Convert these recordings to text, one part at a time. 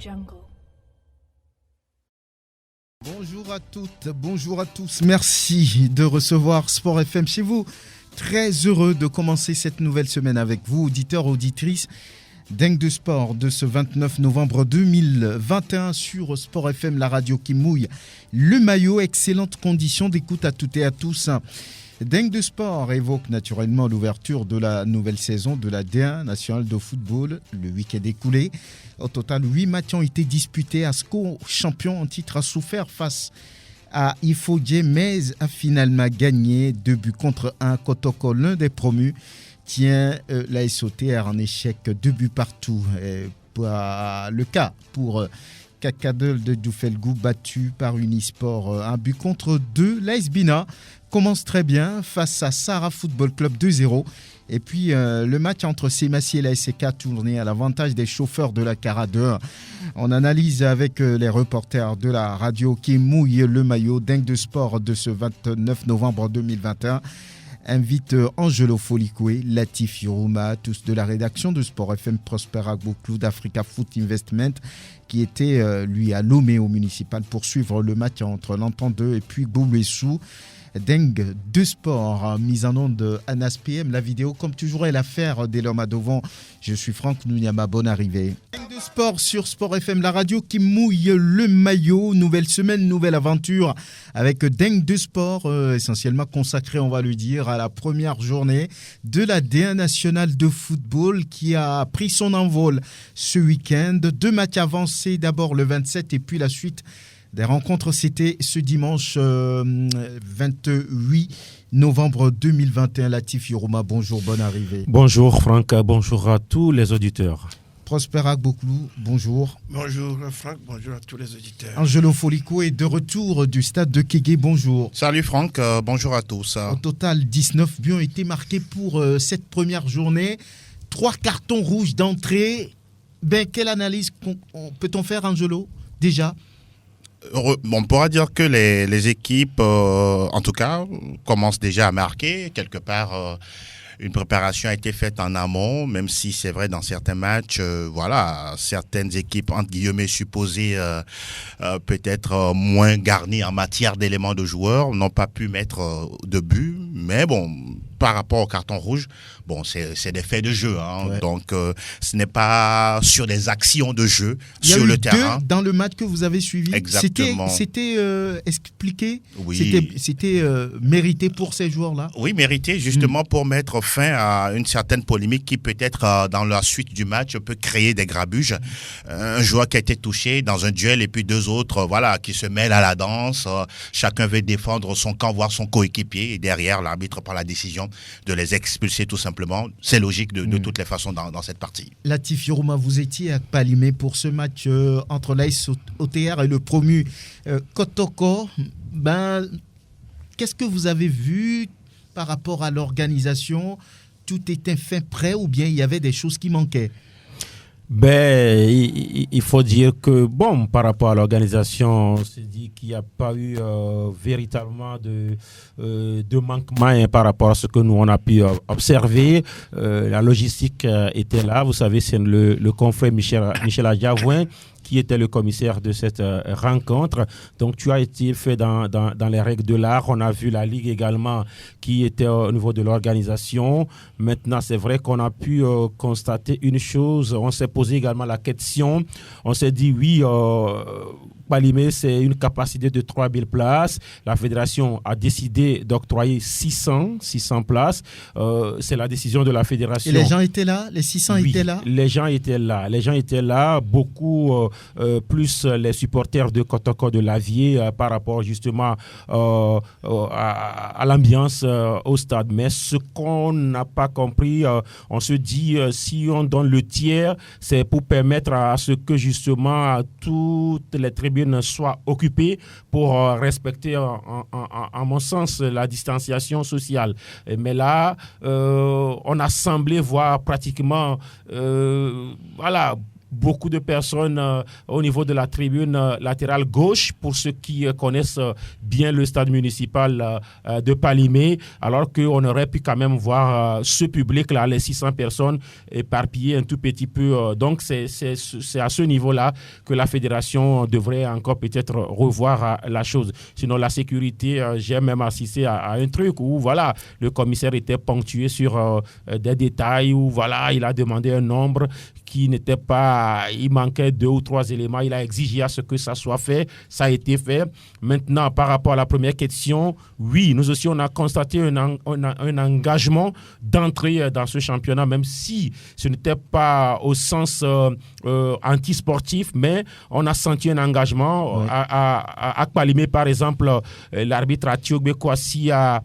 Jungle. Bonjour à toutes, bonjour à tous. Merci de recevoir Sport FM chez vous. Très heureux de commencer cette nouvelle semaine avec vous, auditeurs, auditrices d'Eng de Sport de ce 29 novembre 2021 sur Sport FM, la radio qui mouille le maillot. Excellentes conditions d'écoute à toutes et à tous. D'Eng de Sport évoque naturellement l'ouverture de la nouvelle saison de la D1 nationale de football le week-end écoulé. Au total, 8 matchs ont été disputés. Asco, champion en titre, a souffert face à Ifodje, mais a finalement gagné 2 buts contre 1. Kotoko, l'un des promus, tient la SOTR en échec 2 buts partout. Le cas pour Kakadel de Doufelgou, battu par Unisport 1 but contre 2. L'AS Bina commence très bien face à Sarah Football Club 2-0. Et puis le match entre Semassi et la SK tourné à l'avantage des chauffeurs de la Cara 2. On analyse avec les reporters de la radio qui mouille le maillot d'Eng de Sport de ce 29 novembre 2021. Invite Angelo Folikoué, Latif Yorouma, tous de la rédaction de Sport FM, Prosper Agbouklou d'Africa Foot Investment, qui était lui à Lomé au municipal pour suivre le match entre l'Entente 2 et puis Boulessou. D'Eng de Sport, mise en onde Anas PM. La vidéo, comme toujours, est l'affaire d'Elom Adovon. Je suis Franck Nouniama, bonne arrivée. D'Eng de Sport sur Sport FM, la radio qui mouille le maillot. Nouvelle semaine, nouvelle aventure avec D'Eng de Sport, essentiellement consacré, on va le dire, à la première journée de la D1 nationale de football qui a pris son envol ce week-end. 2 matchs avancés, d'abord le 27 et puis la suite des rencontres, c'était ce dimanche 28 novembre 2021. Latif Yorouma, bonjour, bonne arrivée. Bonjour Franck, bonjour à tous les auditeurs. Prosper Agbouklou, bonjour. Bonjour Franck, bonjour à tous les auditeurs. Angelo Foliko est de retour du stade de Kégué, bonjour. Salut Franck, bonjour à tous. Au total, 19 buts ont été marqués pour cette première journée. 3 cartons rouges d'entrée. Quelle analyse peut-on faire, Angelo, déjà ? On pourra dire que les équipes, en tout cas, commencent déjà à marquer. Quelque part, une préparation a été faite en amont, même si c'est vrai dans certains matchs, certaines équipes, entre guillemets, supposées peut-être moins garnies en matière d'éléments de joueurs, n'ont pas pu mettre de but. Mais bon, par rapport au carton rouge, c'est des faits de jeu. Ouais. Donc, ce n'est pas sur des actions de jeu sur le terrain. Il y a eu 2 dans le match que vous avez suivi. Exactement. C'était expliqué. Oui. C'était mérité pour ces joueurs-là. Oui, mérité justement pour mettre fin à une certaine polémique qui peut-être dans la suite du match peut créer des grabuges. Un joueur qui a été touché dans un duel et puis 2 autres qui se mêlent à la danse. Chacun veut défendre son camp, voire son coéquipier. Et derrière, l'arbitre prend la décision de les expulser tout simplement. C'est logique de toutes les façons dans cette partie. Latif Yorouma, vous étiez à Palimé pour ce match entre l'AS OTR et le promu Kotoko. Qu'est-ce que vous avez vu par rapport à l'organisation? Tout était fait prêt ou bien il y avait des choses qui manquaient? Il faut dire que, par rapport à l'organisation, on s'est dit qu'il n'y a pas eu véritablement de manquement par rapport à ce que nous, on a pu observer. La logistique était là. Vous savez, c'est le confrère Michel Adjavoin qui était le commissaire de cette rencontre. Donc, tu as été fait dans les règles de l'art. On a vu la Ligue également qui était au niveau de l'organisation. Maintenant, c'est vrai qu'on a pu constater une chose. On s'est posé également la question. On s'est dit, oui, Palimé, c'est une capacité de 3000 places. La fédération a décidé d'octroyer 600 places. C'est la décision de la fédération. Et les gens étaient là? Les 600 étaient là? Les gens étaient là. Beaucoup plus les supporters de Kotoko de Lavier par rapport justement à l'ambiance au stade. Mais ce qu'on n'a pas compris, on se dit si on donne le tiers, c'est pour permettre à ce que justement toutes les tribunes soient occupées pour respecter, en mon sens, la distanciation sociale. Mais là, on a semblé voir pratiquement beaucoup de personnes au niveau de la tribune latérale gauche, pour ceux qui connaissent bien le stade municipal de Palimé, alors qu'on aurait pu quand même voir ce public-là, les 600 personnes éparpillées un tout petit peu. Donc, c'est à ce niveau-là que la fédération devrait encore peut-être revoir la chose. Sinon, la sécurité, j'ai même assisté à un truc où, voilà, le commissaire était ponctué sur des détails où, voilà, il a demandé un nombre qui n'était pas... Il manquait 2 ou 3 éléments. Il a exigé à ce que ça soit fait. Ça a été fait. Maintenant, par rapport à la première question, oui, nous aussi, on a constaté un engagement d'entrer dans ce championnat, même si ce n'était pas au sens anti-sportif, mais on a senti un engagement. Ouais. À Palimé, par exemple, l'arbitre Athiogbe Kwasi a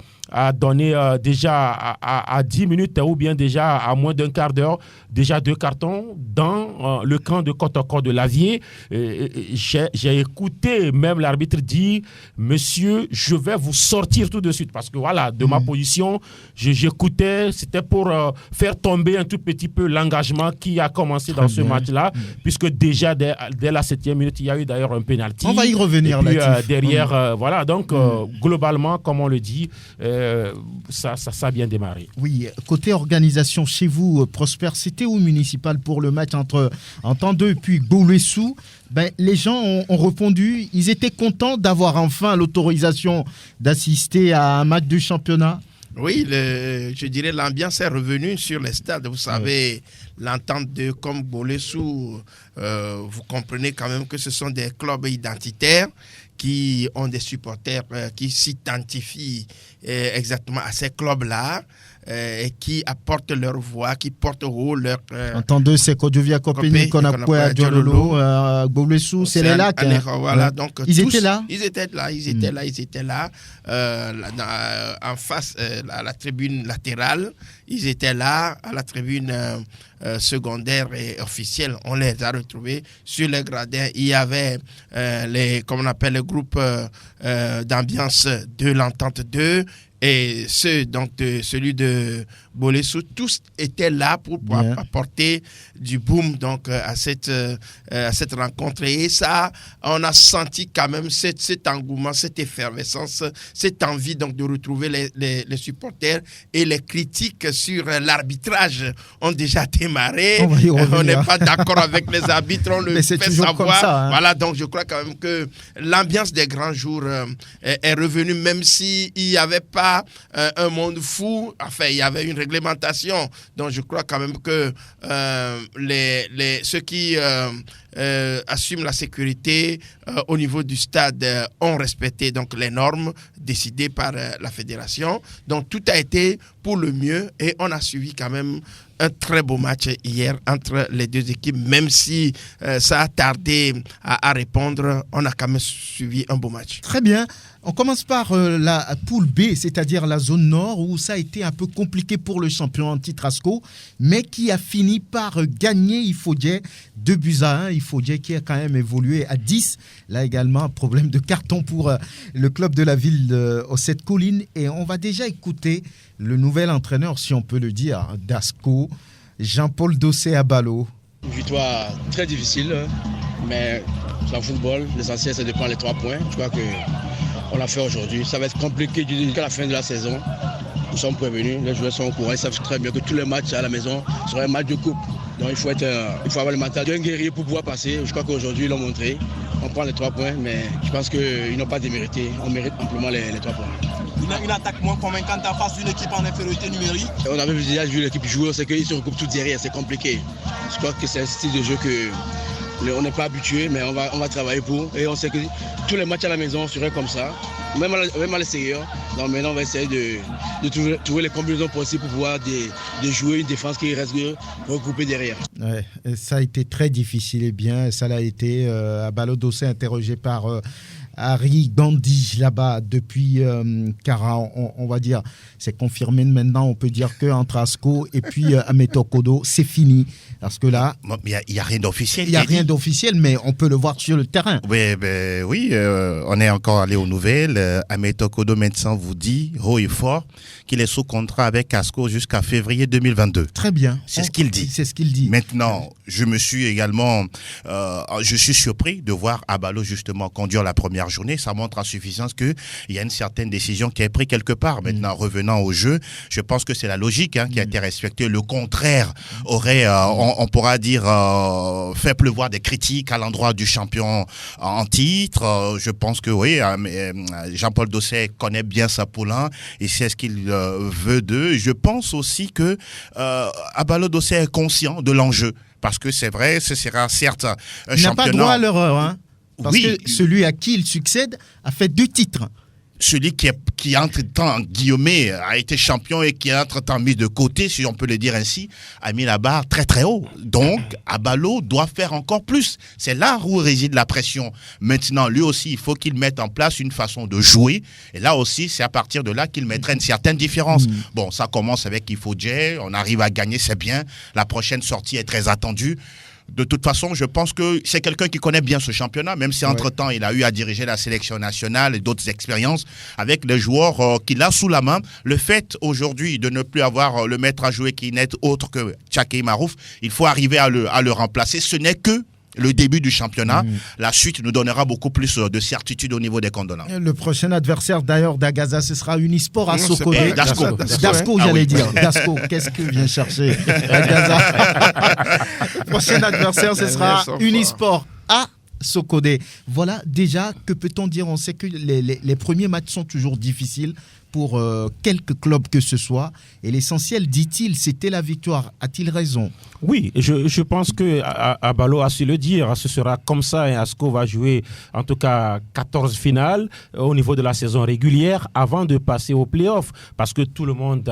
donné déjà à 10 minutes ou bien déjà à moins d'un quart d'heure, déjà 2 cartons dans le camp de Kotoko de Lavier. J'ai écouté même l'arbitre dire « Monsieur, je vais vous sortir tout de suite » parce que voilà, de ma position, j'écoutais, c'était pour faire tomber un tout petit peu l'engagement qui a commencé dans ce match-là, puisque déjà dès la 7e minute, il y a eu d'ailleurs un penalty. On va y revenir là. Derrière, voilà, donc globalement, comme on le dit, ça a bien démarré. Oui, côté organisation chez vous, Prosper, c'était au municipal pour le match entre Entendeux et puis Gbolessou. Les gens ont répondu, ils étaient contents d'avoir enfin l'autorisation d'assister à un match de championnat. Oui, je dirais l'ambiance est revenue sur les stades. Vous savez, l'entente de comme Gbolessou, vous comprenez quand même que ce sont des clubs identitaires qui ont des supporters qui s'identifient exactement à ces clubs-là et qui apportent leur voix, qui portent haut leur... Entendeux, c'est Kodjovia Kopeni, Konakwe, Djololo, Gbolessou, c'est les lacs. Voilà, donc ils étaient là. Ils étaient là. En face, à la tribune latérale, ils étaient là, à la tribune secondaire et officielle. On les a retrouvés sur les gradins. Il y avait comme on appelle le groupe d'ambiance de l'Entente 2 et celui de Gbolessou. Tous étaient là pour apporter du boom donc à cette rencontre. Et ça, on a senti quand même cet engouement, cette effervescence, cette envie donc de retrouver les supporters, et les critiques sur l'arbitrage ont déjà démarré. On n'est pas d'accord avec les arbitres, on le fait savoir. Ça, hein. Voilà, donc je crois quand même que l'ambiance des grands jours est revenue, même s'il n'y avait pas un monde fou. Enfin, il y avait une réglementation. Donc je crois quand même que ceux qui assument la sécurité au niveau du stade ont respecté donc les normes décidées par la fédération. Donc tout a été pour le mieux et on a suivi quand même un très beau match hier entre les deux équipes, même si ça a tardé à répondre, on a quand même suivi un beau match. Très bien. On commence par la poule B, c'est-à-dire la zone nord, où ça a été un peu compliqué pour le champion anti-Trasco, mais qui a fini par gagner Ifodje 2-1. Ifodje qui a quand même évolué à 10. Là également, problème de carton pour le club de la ville aux 7 collines. Et on va déjà écouter le nouvel entraîneur, si on peut le dire, d'Asco, Jean-Paul Dossé Abalo. Une victoire très difficile, mais dans le football, l'essentiel c'est de prendre les 3 points. Je crois qu'on l'a fait aujourd'hui. Ça va être compliqué jusqu'à la fin de la saison. Nous sommes prévenus, les joueurs sont au courant. Ils savent très bien que tous les matchs à la maison seront un match de coupe. Donc il faut avoir le mental d'un guerrier pour pouvoir passer. Je crois qu'aujourd'hui ils l'ont montré. On prend les 3 points, mais je pense qu'ils n'ont pas démérité. On mérite amplement les 3 points. Une attaque moins convaincante en face d'une équipe en infériorité numérique. On avait déjà vu l'équipe jouer, c'est qu'ils se recoupent tout derrière, c'est compliqué. Je crois que c'est un style de jeu on n'est pas habitué, mais on va travailler pour. Et on sait que tous les matchs à la maison seraient comme ça, même à l'extérieur. Donc maintenant, on va essayer de trouver les combinaisons possibles pour pouvoir de jouer une défense qui reste regroupée derrière. Ouais, ça a été très difficile et bien, ça l'a été. Abalo Dossé interrogé par Harry Gandhi là-bas depuis Kara, on va dire, c'est confirmé maintenant, on peut dire qu'entre Asco et puis Ameto Kodo, c'est fini. Parce que là... Il n'y a rien d'officiel. Il n'y a rien d'officiel, mais on peut le voir sur le terrain. Oui, on est encore allé aux nouvelles. Ameto Kodo maintenant vous dit, haut et fort, qu'il est sous contrat avec Asco jusqu'à février 2022. Très bien. C'est ce qu'il dit. C'est ce qu'il dit. Maintenant, je suis surpris de voir Abalo justement conduire la première journée. Ça montre à suffisance qu'il y a une certaine décision qui est prise quelque part. Maintenant, revenant au jeu, je pense que c'est la logique qui a été respectée. Le contraire aurait, on pourra dire, fait pleuvoir des critiques à l'endroit du champion en titre. Je pense que oui, Jean-Paul Dosset connaît bien sa poulain et c'est ce qu'il veut d'eux. Je pense aussi que Abalo Dosset est conscient de l'enjeu. Parce que c'est vrai, ce sera certes un championnat... Il n'a pas droit à l'erreur, parce oui. que celui à qui il succède a fait 2 titres. Celui qui entre-temps, guillemets, a été champion et qui est entre-temps mis de côté, si on peut le dire ainsi, a mis la barre très très haut. Donc, Abalo doit faire encore plus. C'est là où réside la pression. Maintenant, lui aussi, il faut qu'il mette en place une façon de jouer. Et là aussi, c'est à partir de là qu'il mettrait une certaine différence. Bon, ça commence avec Ifodje, on arrive à gagner, c'est bien. La prochaine sortie est très attendue. De toute façon, je pense que c'est quelqu'un qui connaît bien ce championnat, même si entre-temps, il a eu à diriger la sélection nationale et d'autres expériences avec les joueurs qu'il a sous la main. Le fait aujourd'hui de ne plus avoir le maître à jouer qui n'est autre que Tchakei Marouf, il faut arriver à le remplacer. Ce n'est que le début du championnat. La suite nous donnera beaucoup plus de certitude au niveau des condolents. Le prochain adversaire d'ailleurs d'Agaza, ce sera Unisport à Sokodé. Dasco, j'allais dire. Dasco, qu'est-ce que vient chercher Agaza? Le prochain adversaire, ce sera Unisport à Sokodé. Voilà, déjà, que peut-on dire? On sait que les premiers matchs sont toujours difficiles pour quelques clubs que ce soit. Et l'essentiel, dit-il, c'était la victoire. A-t-il raison? Oui, je pense que Abalo a su le dire. Ce sera comme ça et Asco va jouer en tout cas 14 finales au niveau de la saison régulière avant de passer au play-off. Parce que tout le monde,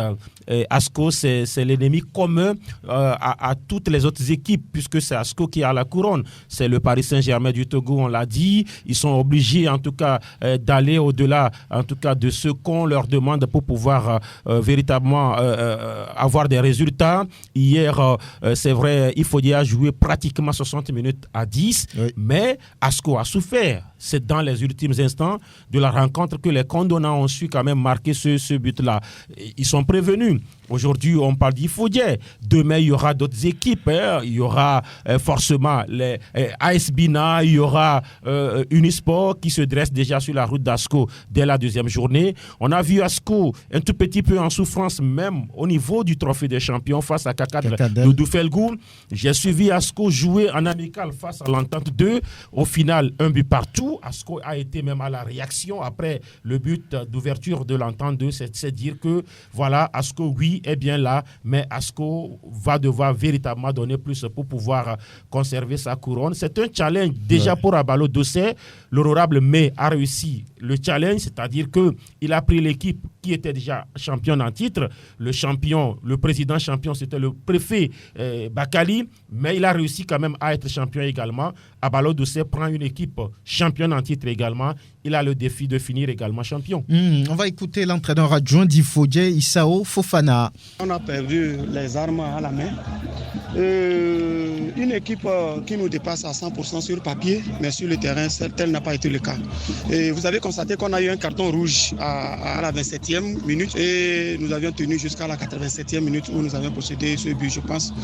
Asco, c'est l'ennemi commun à toutes les autres équipes puisque c'est Asco qui a la couronne. C'est le Paris Saint-Germain du Togo, on l'a dit. Ils sont obligés en tout cas d'aller au-delà en tout cas de ce qu'on leur demande pour pouvoir véritablement avoir des résultats. Hier, c'est vrai, il faut dire jouer pratiquement 60 minutes à 10, mais Asco a souffert. C'est dans les ultimes instants de la rencontre que les condonnants ont su quand même marquer ce but-là. Ils sont prévenus. Aujourd'hui, on parle d'Ifodje. Demain, il y aura d'autres équipes. Il y aura forcément les AS Bina, il y aura Unisport qui se dresse déjà sur la route d'Asco dès la deuxième journée. On a vu Asco un tout petit peu en souffrance même au niveau du trophée des champions face à Kakadel de Doufelgou. J'ai suivi Asco jouer en amical face à l'Entente 2. Au final, 1 but partout. Asco a été même à la réaction après le but d'ouverture de l'Entente 2. C'est dire que voilà, Asco, oui, est bien là, mais Asco va devoir véritablement donner plus pour pouvoir conserver sa couronne. C'est un challenge déjà pour Abalo Dosset. L'honorable May a réussi le challenge, c'est-à-dire qu'il a pris l'équipe qui était déjà championne en titre. Le président champion, c'était le préfet Bakali, mais il a réussi quand même à être champion également. Abalo Dosset prend une équipe championne en titre également. Il a le défi de finir également champion. On va écouter l'entraîneur adjoint d'Ifodje, Isao Fofana. On a perdu les armes à la main. Une équipe qui nous dépasse à 100% sur papier, mais sur le terrain, tel n'a pas été le cas. Et vous avez constaté qu'on a eu un carton rouge à la 27e minute et nous avions tenu jusqu'à la 87e minute où nous avions possédé ce but, je pense.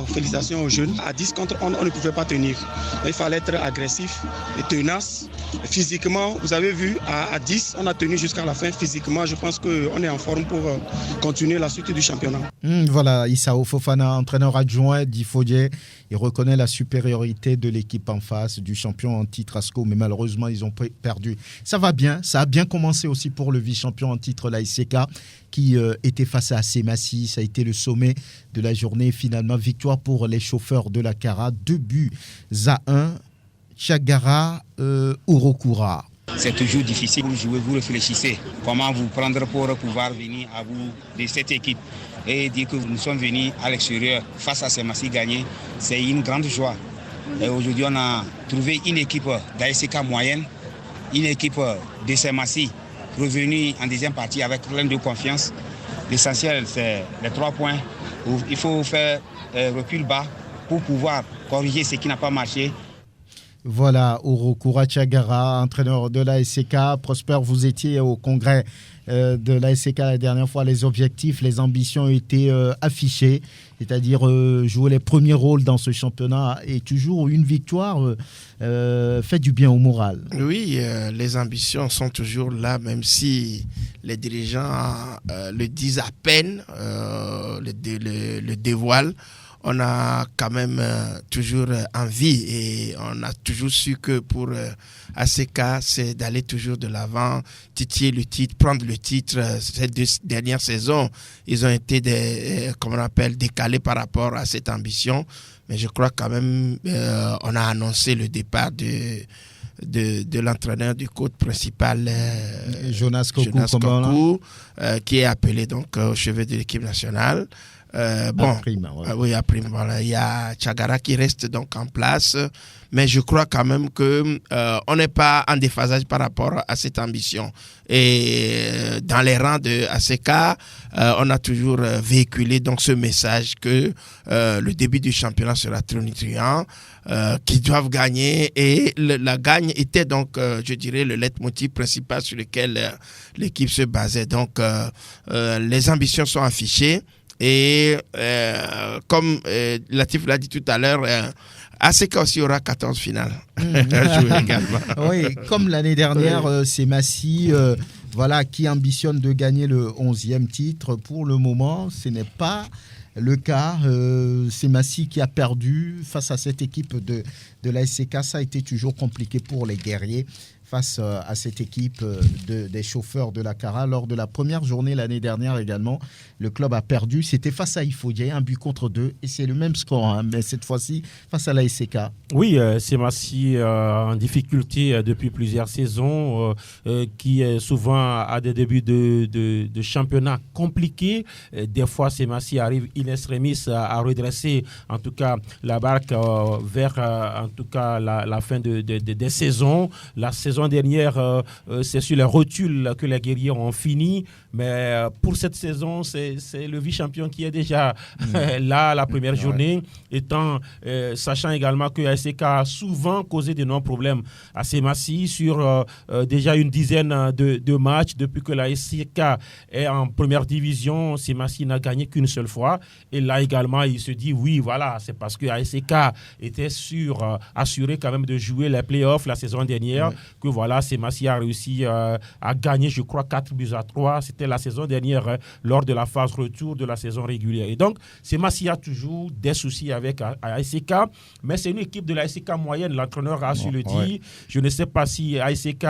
Félicitations aux jeunes. À 10 contre 11, on ne pouvait pas tenir. Il fallait être agressif et tenace. Physiquement, vous avez vu, à 10, on a tenu jusqu'à la fin. Physiquement, je pense qu'on est en forme pour continuer la suite du championnat. Voilà, Isao Fofana, entraîneur adjoint d'Ifodje. Il reconnaît la supériorité de l'équipe en face, du champion en titre Asco, mais malheureusement, ils ont perdu. Ça va bien, ça a bien commencé aussi pour le vice-champion en titre, l'ASK, qui était face à Semassi. Ça a été le sommet de la journée. Finalement, victoire pour les chauffeurs de la Cara, 2-1. Chagara Urokura. C'est toujours difficile. Vous jouez, vous réfléchissez. Comment vous prendre pour pouvoir venir à bout de cette équipe et dire que nous sommes venus à l'extérieur face à Semassi gagner. C'est une grande joie. Et aujourd'hui, on a trouvé une équipe d'ASK moyenne une équipe de Semassi revenue en deuxième partie avec plein de confiance. L'essentiel, c'est les 3 points. Il faut faire recul bas pour pouvoir corriger ce qui n'a pas marché. Voilà, Orokura Chagara, entraîneur de la SCK. Prosper, vous étiez au congrès de la SCK la dernière fois. Les objectifs, les ambitions étaient affichés, c'est-à-dire jouer les premiers rôles dans ce championnat, et toujours une victoire fait du bien au moral. Oui, les ambitions sont toujours là, même si les dirigeants le disent à peine, le dévoilent. On a quand même toujours envie, et on a toujours su que pour ACK, c'est d'aller toujours de l'avant, titiller le titre, prendre le titre. Ces 2 dernières saisons, ils ont été décalés par rapport à cette ambition. Mais je crois quand même on a annoncé le départ de l'entraîneur du coach principal, Jonas Kokou, qui est appelé donc au chevet de l'équipe nationale. Oui, à prime. Voilà. Il y a Chagara qui reste donc en place, mais je crois quand même que on n'est pas en déphasage par rapport à cette ambition. Et dans les rangs de ACK, on a toujours véhiculé donc ce message que le début du championnat sera tonitruant, qu'ils doivent gagner, et la gagne était donc, je dirais, le leitmotiv principal sur lequel l'équipe se basait. Donc, les ambitions sont affichées. Et comme Latif l'a dit tout à l'heure, ACK aussi aura 14 finales. Oui, comme l'année dernière, c'est Massy qui ambitionne de gagner le 11e titre. Pour le moment, ce n'est pas le cas. C'est Massy qui a perdu face à cette équipe de la SCK. Ça a été toujours compliqué pour les guerriers face à cette équipe des chauffeurs de la Cara. Lors de la première journée l'année dernière également, le club a perdu. C'était face à Ifodje, 1-2, et c'est le même score, mais cette fois-ci face à la SCK. Oui, c'est Massy en difficulté depuis plusieurs saisons, qui souvent a des débuts de championnat compliqués. Des fois, c'est Massy arrive in extremis à redresser en tout cas la barque vers en tout cas la fin des saisons. La saison dernière, c'est sur les rotules que les guerriers ont fini, mais pour cette saison, c'est le vice-champion qui est déjà là, la première journée, sachant également que ASK a souvent causé de nombreux problèmes à Semassi sur déjà une dizaine de matchs. Depuis que la ASK est en première division, Semassi n'a gagné qu'une seule fois, et là également il se dit oui, voilà, c'est parce que ASK était assuré quand même de jouer les playoffs la saison dernière, que voilà, Semassi a réussi à gagner, je crois, 4-3. C'était la saison dernière, lors de la phase retour de la saison régulière. Et donc, Semassi a toujours des soucis avec ASK, mais c'est une équipe de la ASK moyenne, l'entraîneur a su le dire. Je ne sais pas si ASK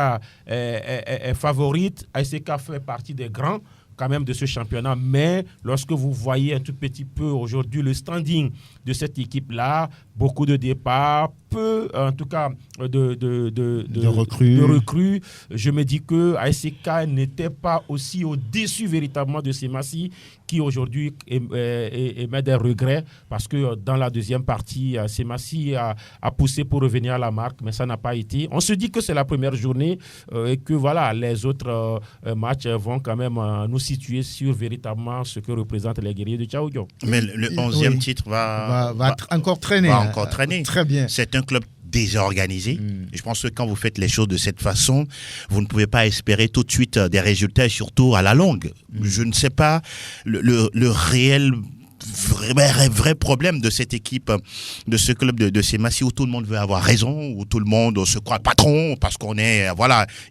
est favorite. ASK fait partie des grands quand même de ce championnat, mais lorsque vous voyez un tout petit peu aujourd'hui le standing de cette équipe-là, beaucoup de départs, peu en tout cas de recrues, je me dis que ASK n'était pas aussi au-dessus véritablement de Semassi, qui aujourd'hui émet des regrets, parce que dans la deuxième partie, Semassi a poussé pour revenir à la marque, mais ça n'a pas été. On se dit que c'est la première journée et que voilà, les autres matchs vont quand même nous situer sur véritablement ce que représentent les guerriers de Tchaoudjon. Mais le 11e titre va encore traîner. Va encore traîner. Très bien. C'est un club déjà organisé. Je pense que quand vous faites les choses de cette façon, vous ne pouvez pas espérer tout de suite des résultats, surtout à la longue. Je ne sais pas le réel vrai problème de cette équipe, de ce club de Semassi, où tout le monde veut avoir raison, où tout le monde se croit patron parce qu'on est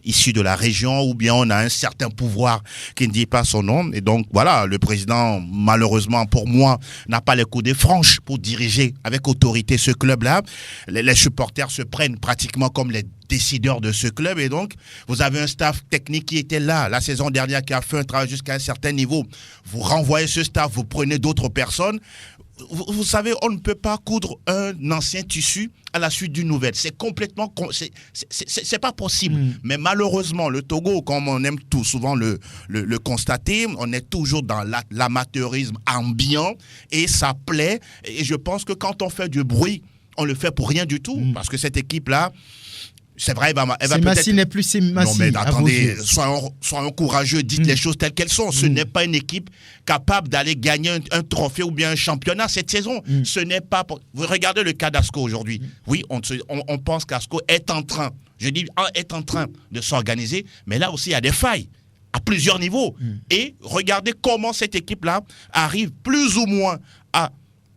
issu de la région, ou bien on a un certain pouvoir qui ne dit pas son nom. Et donc voilà, le président, malheureusement pour moi, n'a pas les coudes franches pour diriger avec autorité ce club-là. Les supporters se prennent pratiquement comme les décideurs de ce club, et donc vous avez un staff technique qui était là la saison dernière, qui a fait un travail jusqu'à un certain niveau. Vous renvoyez ce staff, vous prenez d'autres personnes. Vous savez, on ne peut pas coudre un ancien tissu à la suite d'une nouvelle. C'est complètement, c'est pas possible. Mais malheureusement, le Togo, comme on aime tout souvent le constater, on est toujours dans l'amateurisme ambiant, et ça plaît. Et je pense que quand on fait du bruit, on le fait pour rien du tout, parce que cette équipe-là, C'est vrai, elle va Massi n'est plus Massi. Non, mais attendez, soyons courageux, dites les choses telles qu'elles sont. Ce n'est pas une équipe capable d'aller gagner un trophée ou bien un championnat cette saison. Ce n'est pas... Vous regardez le cas d'Asco aujourd'hui. Oui, on pense qu'Asco est en train de s'organiser, mais là aussi, il y a des failles à plusieurs niveaux. Et regardez comment cette équipe-là arrive plus ou moins à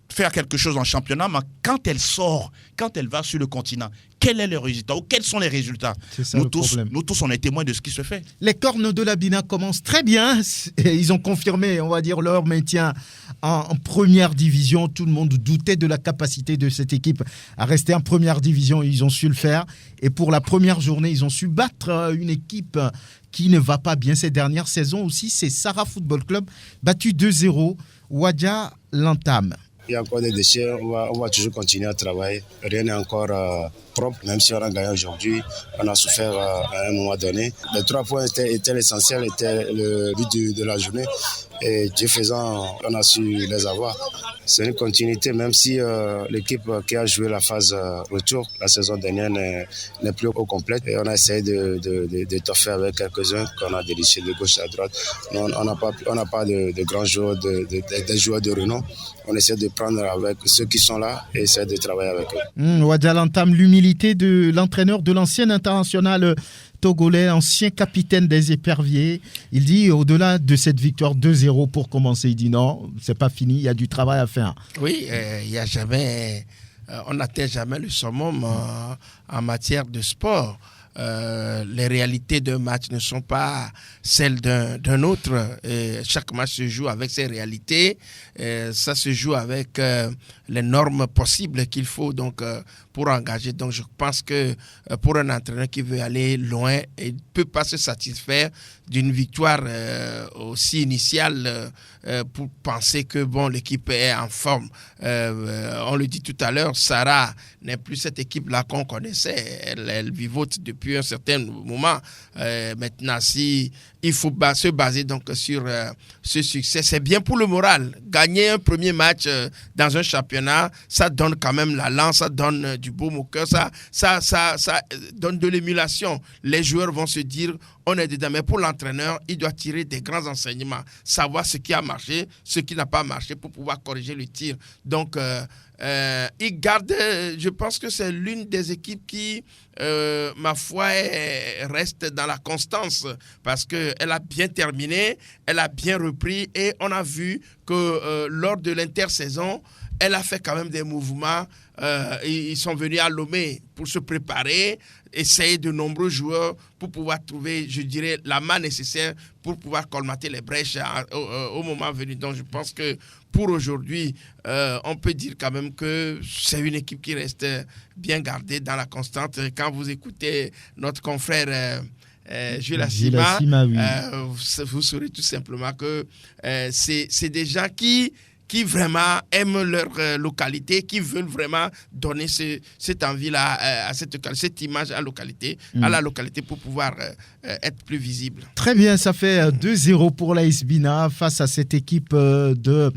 faire quelque chose en championnat, mais quand elle sort, quand elle va sur le continent, quel est le résultat ou quels sont les résultats? Nous tous, on est témoins de ce qui se fait. Les Cornes de la Bina commencent très bien. Ils ont confirmé, on va dire, leur maintien en première division. Tout le monde doutait de la capacité de cette équipe à rester en première division. Ils ont su le faire. Et pour la première journée, ils ont su battre une équipe qui ne va pas bien ces dernières saisons aussi. C'est Sarah Football Club, battu 2-0. Wadja l'entame. Il y a encore des déchets, on va toujours continuer à travailler. Rien n'est encore propre, même si on a gagné aujourd'hui, on a souffert à un moment donné. Les 3 points étaient l'essentiel, étaient le but de la journée. Et Dieu faisant, on a su les avoir. C'est une continuité, même si l'équipe qui a joué la phase retour la saison dernière n'est plus au complet. Et on a essayé de toffer avec quelques-uns qu'on a délichés de gauche à droite. On n'a pas de grands joueurs, des joueurs de renom. On essaie de prendre avec ceux qui sont là et essayer de travailler avec eux. Wadja entame l'humilité de l'entraîneur de l'ancien international togolais, ancien capitaine des Éperviers. Il dit, au-delà de cette victoire 2-0 pour commencer, il dit non, c'est pas fini, il y a du travail à faire. Oui, il y a jamais, on n'atteint jamais le summum en matière de sport. Les réalités d'un match ne sont pas celles d'un autre. Chaque match se joue avec ses réalités. Ça se joue avec les normes possibles qu'il faut donc pour engager. Donc je pense que pour un entraîneur qui veut aller loin, il ne peut pas se satisfaire d'une victoire aussi initiale pour penser que bon, l'équipe est en forme. On le dit tout à l'heure, Sarah n'est plus cette équipe-là qu'on connaissait. Elle vivote depuis un certain moment. Maintenant, si il faut se baser donc sur ce succès, c'est bien pour le moral. Gagner un premier match dans un championnat, ça donne quand même l'allant, ça donne du baume au cœur, ça donne de l'émulation. Les joueurs vont se dire, on est dedans. Mais pour l'entraîneur, il doit tirer des grands enseignements, savoir ce qui a marché, ce qui n'a pas marché pour pouvoir corriger le tir. Donc, il garde, je pense que c'est l'une des équipes qui, ma foi, reste dans la constance parce qu'elle a bien terminé, elle a bien repris et on a vu que lors de l'intersaison, elle a fait quand même des mouvements. Ils sont venus à Lomé pour se préparer, essayer de nombreux joueurs pour pouvoir trouver, je dirais, la main nécessaire pour pouvoir colmater les brèches au moment venu. Donc, je pense que pour aujourd'hui, on peut dire quand même que c'est une équipe qui reste bien gardée dans la constante. Quand vous écoutez notre confrère Jules Assima, oui. Vous saurez tout simplement que c'est des gens qui vraiment aiment leur localité, qui veulent vraiment donner cette envie-là, à cette image à la localité pour pouvoir être plus visible. Très bien, ça fait 2-0 pour l'AS Bina face à cette équipe de,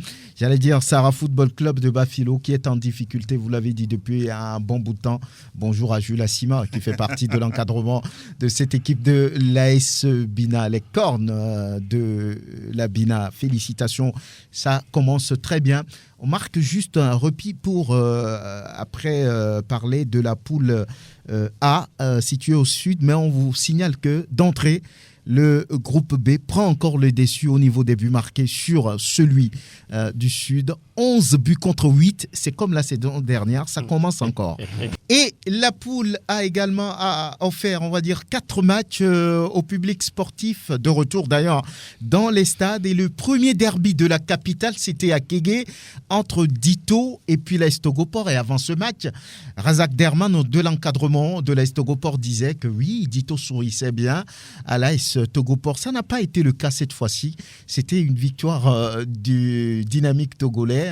Sarah Football Club de Bafilo qui est en difficulté, vous l'avez dit, depuis un bon bout de temps. Bonjour à Jules Assima qui fait partie de l'encadrement de cette équipe de l'AS Bina. Les Cornes de la Bina, félicitations, ça commence très bien. On marque juste un repli pour après parler de la poule A située au sud, mais on vous signale que d'entrée, le groupe B prend encore le dessus au niveau des buts marqués sur celui du Sud. 11 buts contre 8, c'est comme la saison dernière, ça commence encore. Et la poule a également offert, on va dire, 4 matchs au public sportif de retour d'ailleurs dans les stades. Et le premier derby de la capitale, c'était à Kégué, entre Dito et puis l'AS Togoport. Et avant ce match, Razak Derman, de l'encadrement de l'AS Togoport, disait que oui, Dito sourissait bien à l'AS Togoport. Ça n'a pas été le cas cette fois-ci. C'était une victoire du dynamique togolais.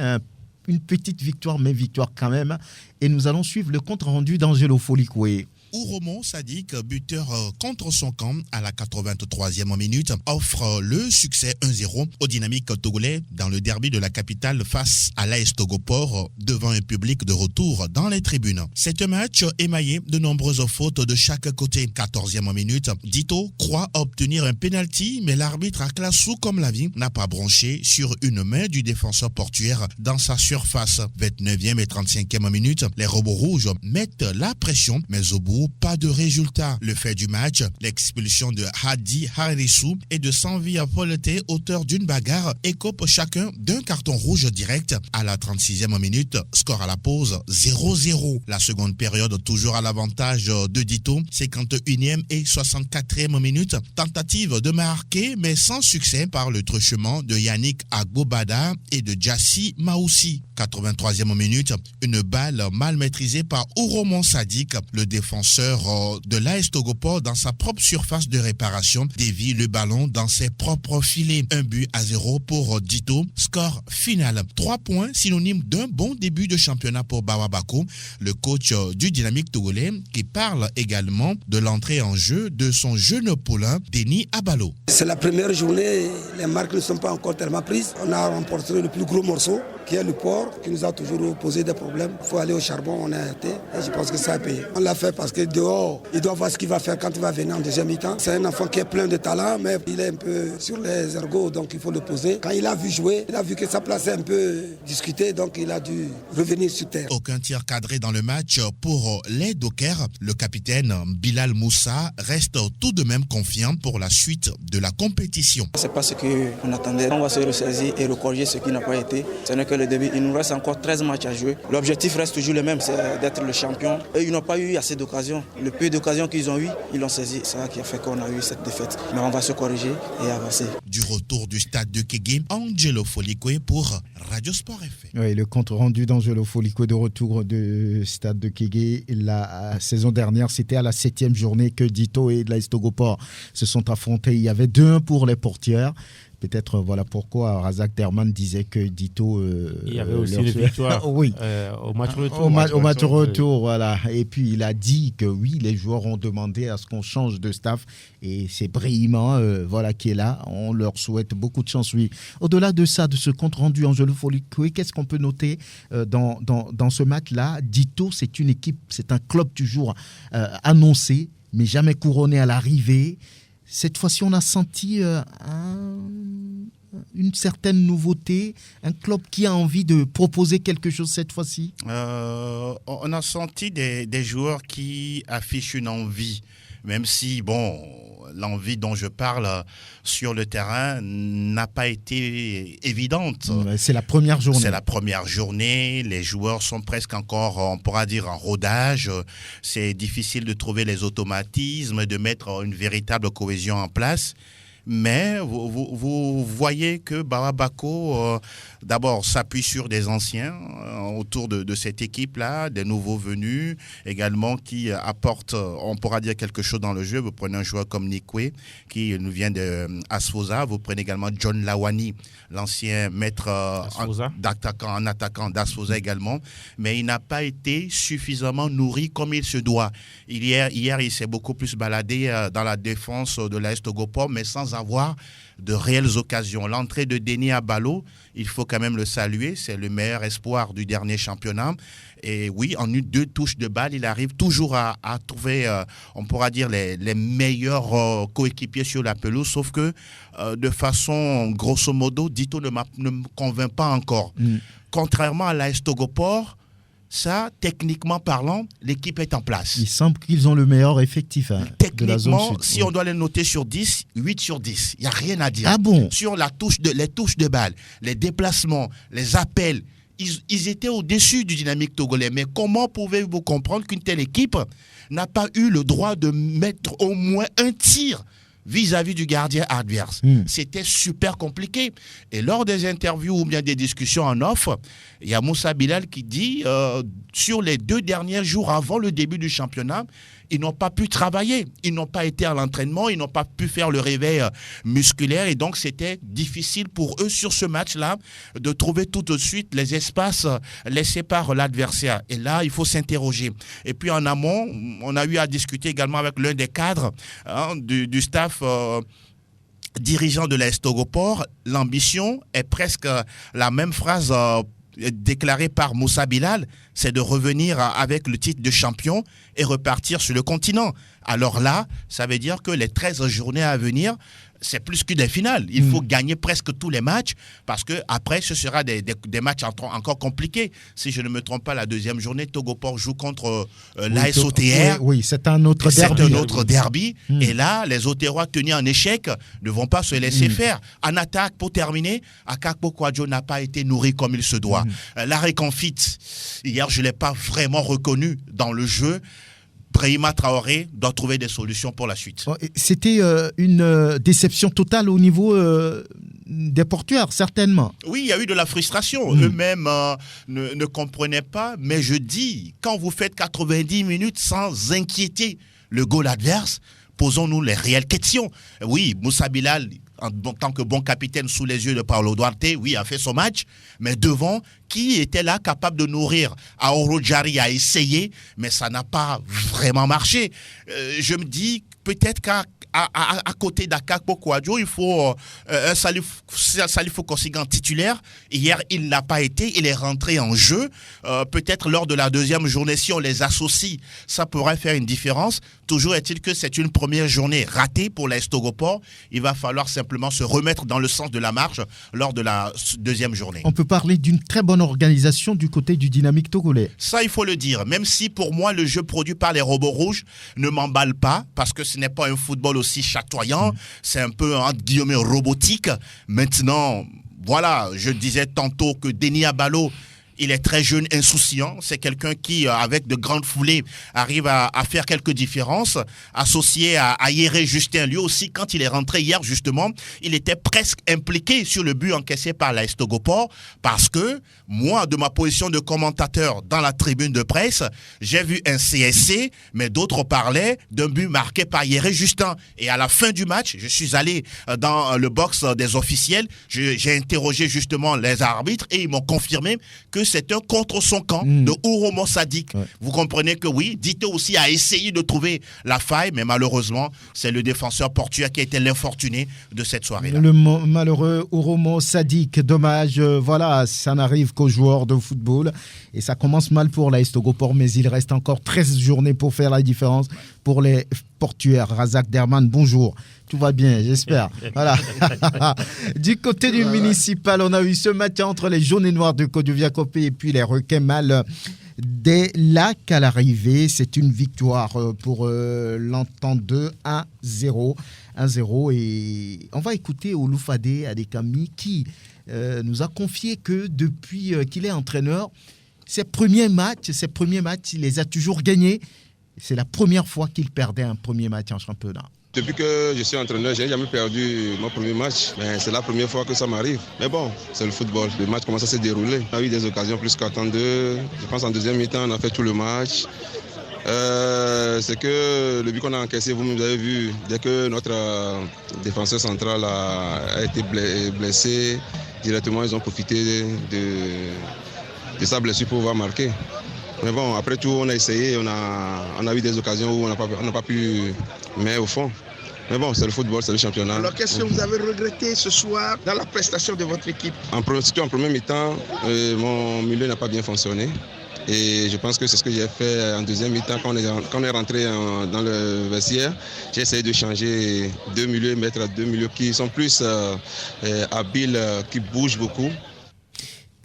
Une petite victoire, mais victoire quand même. Et nous allons suivre le compte rendu d'Angelo Folikoué. Ouromon Sadiq, buteur contre son camp à la 83e minute, offre le succès 1-0 au Dynamique togolais dans le derby de la capitale face à l'AS Togoport devant un public de retour dans les tribunes. C'est un match émaillé de nombreuses fautes de chaque côté. 14e minute, Dito croit obtenir un penalty, mais l'arbitre à Classou comme la vie n'a pas branché sur une main du défenseur portuaire dans sa surface. 29e et 35e minute, les robots rouges mettent la pression, mais au bout, pas de résultat. Le fait du match, l'expulsion de Hadi Harissou et de Sanvi Apolete, auteur d'une bagarre, écope chacun d'un carton rouge direct à la 36e minute. Score à la pause 0-0. La seconde période toujours à l'avantage de Dito. 51e et 64e minute. Tentative de marquer mais sans succès par le truchement de Yannick Agbobada et de Jassi Maoussi. 83e minute. Une balle mal maîtrisée par Ouromon Sadiq, le défenseur de l'AS Togoport dans sa propre surface de réparation, dévie le ballon dans ses propres filets. 1-0 pour Dito. Score final. 3 points synonyme d'un bon début de championnat pour Bawabako, le coach du Dynamique togolais, qui parle également de l'entrée en jeu de son jeune poulain, Denis Abalo. C'est la première journée, les marques ne sont pas encore tellement prises. On a remporté le plus gros morceau, qui est le port, qui nous a toujours posé des problèmes. Il faut aller au charbon, on a arrêté, et je pense que ça a payé. On l'a fait parce que dehors, il doit voir ce qu'il va faire quand il va venir en deuxième mi-temps. C'est un enfant qui est plein de talent, mais il est un peu sur les ergots, donc il faut le poser. Quand il a vu jouer, il a vu que sa place est un peu discutée, donc il a dû revenir sur terre. Aucun tir cadré dans le match pour les Dockers. Le capitaine Bilal Moussa reste tout de même confiant pour la suite de la compétition. C'est pas ce qu'on attendait. On va se ressaisir et recorriger ce qui n'a pas été. Ce n'est que le début. Il nous reste encore 13 matchs à jouer. L'objectif reste toujours le même, c'est d'être le champion. Et ils n'ont pas eu assez d'occasions. Le peu d'occasions qu'ils ont eu, ils l'ont saisi. C'est ça qui a fait qu'on a eu cette défaite. Mais on va se corriger et avancer. Du retour du stade de Kégué, Angelo Folikwe pour Radio Sport FM. Oui, le compte rendu d'Angelo Folikwe de retour du stade de Kégué. La saison dernière, c'était à la 7e journée que Dito et l'AS Togoport se sont affrontés. Il y avait 2-1 pour les portières. Peut-être voilà pourquoi Razak Derman disait que Dito... il y avait aussi une victoire oui. Au match retour. Au match retour, voilà. Et puis il a dit que oui, les joueurs ont demandé à ce qu'on change de staff. Et c'est Brahima voilà, qui est là. On leur souhaite beaucoup de chance. Oui. Au-delà de ça, de ce compte rendu Angelo Folikwe, qu'est-ce qu'on peut noter dans ce match-là? Dito, c'est une équipe, c'est un club toujours annoncé, mais jamais couronné à l'arrivée. Cette fois-ci, on a senti une certaine nouveauté, un club qui a envie de proposer quelque chose cette fois-ci. On a senti des joueurs qui affichent une envie, même si, bon, l'envie dont je parle sur le terrain n'a pas été évidente. C'est la première journée. C'est la première journée. Les joueurs sont presque encore, on pourra dire, en rodage. C'est difficile de trouver les automatismes, de mettre une véritable cohésion en place. Mais vous voyez que Bawabako, d'abord, s'appuie sur des anciens autour de cette équipe-là, des nouveaux venus également qui apportent, on pourra dire, quelque chose dans le jeu. Vous prenez un joueur comme Nikwe qui nous vient de Asfosa. Vous prenez également John Lawani, l'ancien maître en attaquant d'Asfosa également. Mais il n'a pas été suffisamment nourri comme il se doit. Hier il s'est beaucoup plus baladé dans la défense de l'AS Togoport, mais sans avoir de réelles occasions. L'entrée de Denis Abalo, il faut quand même le saluer, c'est le meilleur espoir du dernier championnat. Et oui, en 2 touches de balle, il arrive toujours à trouver, on pourra dire, les meilleurs coéquipiers sur la pelouse, sauf que de façon grosso modo, Dito ne me convainc pas encore. Contrairement à l'AS Togoport, ça, techniquement parlant, l'équipe est en place. Il semble qu'ils ont le meilleur effectif de la zone sud. Si on doit les noter sur 10, 8 sur 10. Il n'y a rien à dire. Ah bon? Sur les touches de balle, les déplacements, les appels, ils étaient au-dessus du Dynamique togolais. Mais comment pouvez-vous comprendre qu'une telle équipe n'a pas eu le droit de mettre au moins un tir vis-à-vis du gardien adverse. C'était super compliqué. Et lors des interviews ou bien des discussions en off, il y a Moussa Bilal qui dit sur les 2 derniers jours avant le début du championnat, ils n'ont pas pu travailler, ils n'ont pas été à l'entraînement, ils n'ont pas pu faire le réveil musculaire et donc c'était difficile pour eux sur ce match-là de trouver tout de suite les espaces laissés par l'adversaire. Et là, il faut s'interroger. Et puis en amont, on a eu à discuter également avec l'un des cadres du staff dirigeant de l'AS Togoport. L'ambition est presque la même phrase déclarée par Moussa Bilal, c'est de revenir avec le titre de champion et repartir sur le continent. Alors là, ça veut dire que les 13 journées à venir, c'est plus que des finales. Il faut gagner presque tous les matchs parce que après, ce sera des matchs encore compliqués. Si je ne me trompe pas, la deuxième journée, Togoport joue contre l'AS OTR. Oui, c'est un autre derby. C'est un autre derby. Et là, les Oterois tenus en échec ne vont pas se laisser faire. En attaque, pour terminer, Akakpo Kwadjo n'a pas été nourri comme il se doit. Larry Confit, hier, je ne l'ai pas vraiment reconnu dans le jeu. Brahima Traoré doit trouver des solutions pour la suite. C'était une déception totale au niveau des portuaires, certainement. Oui, il y a eu de la frustration. Eux-mêmes ne comprenaient pas. Mais je dis, quand vous faites 90 minutes sans inquiéter le goal adverse, posons-nous les réelles questions. Oui, Moussa Bilal, en tant que bon capitaine sous les yeux de Paulo Duarte, oui, a fait son match. Mais devant, qui était là capable de nourrir? Aoro Jari a essayé, mais ça n'a pas vraiment marché. Je me dis peut-être qu'à côté d'Akakpo Kwadjo, il faut un Salifou Kosigan titulaire. Hier, il n'a pas été. Il est rentré en jeu. Peut-être lors de la deuxième journée, si on les associe, ça pourrait faire une différence. Toujours est-il que c'est une première journée ratée pour l'AS Togoport. Il va falloir simplement se remettre dans le sens de la marche lors de la deuxième journée. On peut parler d'une très bonne organisation du côté du Dynamique togolais. Ça, il faut le dire. Même si pour moi, le jeu produit par les robots rouges ne m'emballe pas parce que ce n'est pas un football aussi chatoyant. C'est un peu, entre guillemets, robotique. Maintenant, voilà, je disais tantôt que Denis Abalo, il est très jeune, insouciant. C'est quelqu'un qui, avec de grandes foulées, arrive à faire quelques différences. Associé à Yéré Justin, lui aussi, quand il est rentré hier, justement, il était presque impliqué sur le but encaissé par l'AS Togoport parce que moi, de ma position de commentateur dans la tribune de presse, j'ai vu un CSC, mais d'autres parlaient d'un but marqué par Yéré Justin. Et à la fin du match, je suis allé dans le box des officiels, j'ai interrogé justement les arbitres et ils m'ont confirmé que c'est un contre son camp de Ouromo Sadik. Vous comprenez que oui, Dito aussi a essayé de trouver la faille, mais malheureusement, c'est le défenseur portugais qui a été l'infortuné de cette soirée-là. Le malheureux Ouromo Sadik, dommage, voilà, ça n'arrive qu'aux joueurs de football et ça commence mal pour l'AS Togoport, mais il reste encore 13 journées pour faire la différence pour les portuaires. Razak Derman, bonjour. Tout va bien, j'espère. Voilà. Du côté du municipal, on a eu ce match entre les jaunes et noirs de Kodouviakopé et puis les requins mâles des Lacs à l'arrivée. C'est une victoire pour l'Entente 1-0. 1-0. Et on va écouter Oloufade Adekami qui nous a confié que depuis qu'il est entraîneur, ses premiers matchs, il les a toujours gagnés. C'est la première fois qu'il perdait un premier match en championnat. Depuis que je suis entraîneur, je n'ai jamais perdu mon premier match. Mais c'est la première fois que ça m'arrive. Mais bon, c'est le football. Le match commence à se dérouler. On a eu des occasions plus qu'attendues. Je pense en deuxième mi-temps, on a fait tout le match. C'est que le but qu'on a encaissé, vous avez vu, dès que notre défenseur central a été blessé, directement ils ont profité de sa blessure pour pouvoir marquer. Mais bon, après tout, on a essayé, on a eu des occasions où on n'a pas pu mettre au fond. Mais bon, c'est le football, c'est le championnat. Alors qu'est-ce que vous avez regretté ce soir dans la prestation de votre équipe? Surtout en premier mi-temps, mon milieu n'a pas bien fonctionné. Et je pense que c'est ce que j'ai fait en deuxième mi-temps quand on est rentré dans le vestiaire. J'ai essayé de changer deux milieux, mettre deux milieux qui sont plus habiles, qui bougent beaucoup.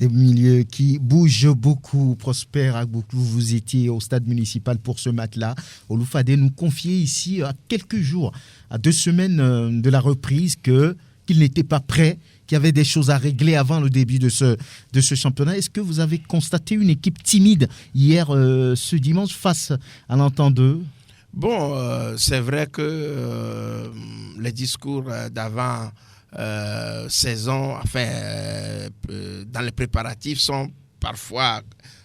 Des milieux qui bougent beaucoup. Prosper Agbouklou, vous étiez au stade municipal pour ce match-là. Oloufade nous confiait ici à quelques jours, à 2 semaines de la reprise, qu'il n'était pas prêt, qu'il y avait des choses à régler avant le début de ce championnat. Est-ce que vous avez constaté une équipe timide hier, ce dimanche, face à l'Entente 2 ? Bon, c'est vrai que les discours d'avant saison, dans les préparatifs sont parfois